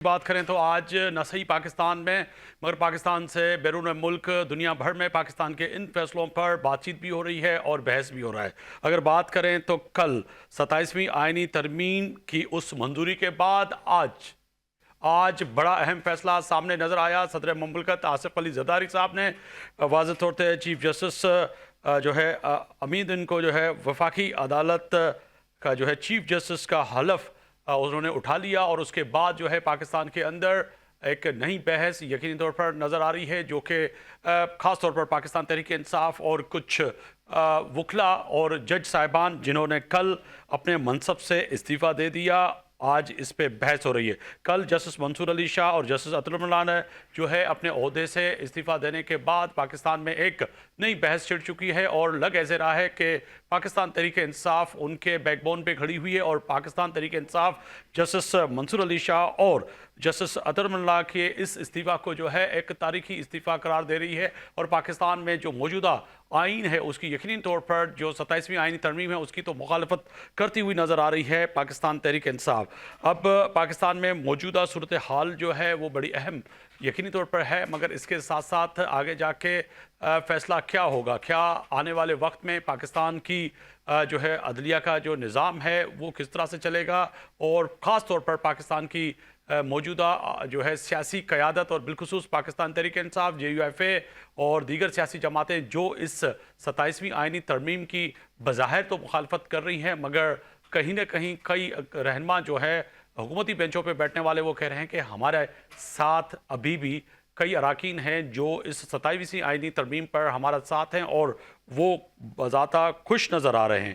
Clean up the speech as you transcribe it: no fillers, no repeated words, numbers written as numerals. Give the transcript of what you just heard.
बात करें तो आज न सही पाकिस्तान में मगर पाकिस्तान से बैरून मुल्क दुनिया भर में पाकिस्तान के इन फैसलों पर बातचीत भी हो रही है और बहस भी हो रहा है। अगर बात करें तो कल 27वीं आईनी तरमीम की उस मंजूरी के बाद आज बड़ा अहम फैसला सामने नज़र आया। सदर मुमलिकत आसिफ अली जरदारी साहब ने वाज़ेह तौर पर चीफ जस्टिस जो है अमीद इनको जो है वफाकी अदालत का जो है चीफ जस्टिस का हलफ उन्होंने उठा लिया और उसके बाद जो है पाकिस्तान के अंदर एक नई बहस यकीनी तौर पर नज़र आ रही है, जो कि ख़ास तौर पर पाकिस्तान तहरीक इंसाफ और कुछ वकला और जज साहिबान जिन्होंने कल अपने मनसब से इस्तीफ़ा दे दिया, आज इस पे बहस हो रही है। कल जस्टिस मंसूर अली शाह और जस्टिस अतुल ने जो है अपने ओहदे से इस्तीफ़ा देने के बाद पाकिस्तान में एक नई बहस छिड़ चुकी है और लग ऐसे रहा है कि पाकिस्तान तहरीक इंसाफ उनके बैकबोन पे खड़ी हुई है और पाकिस्तान तहरीक इंसाफ जस्टिस मंसूर अली शाह और जस्टिस अतुल के इस इस्तीफ़ा को जो है एक तारीखी इस्तीफ़ा करार दे रही है और पाकिस्तान में जो मौजूदा आइन है उसकी यकीनी तौर पर जो 27वीं आइनी तरमीम है उसकी तो मुखालफत करती हुई नज़र आ रही है पाकिस्तान तहरीक इंसाफ। अब पाकिस्तान में मौजूदा सूरत हाल जो है वो बड़ी अहम यकीनी तौर पर है, मगर इसके साथ साथ आगे जाके फ़ैसला क्या होगा, क्या आने वाले वक्त में पाकिस्तान की जो है अदलिया का जो निज़ाम है वो किस तरह से चलेगा और ख़ास तौर पर पाकिस्तान की मौजूदा जो है सियासी क़यादत और बिलखुसूस पाकिस्तान तहरीक इंसाफ JUF और दीगर सियासी जमातें जो इस 27वीं आइनी तरमीम की बज़ाहिर तो मुखालफत कर रही हैं, मगर कहीं ना कहीं कई रहनुमा जो है हुकूमती बेंचों पे बैठने वाले वो कह रहे हैं कि हमारे साथ अभी भी कई अराकीन हैं जो इस 27वीं आइनी तरमीम पर हमारा साथ हैं और वो बज़ाता खुश नज़र आ रहे हैं।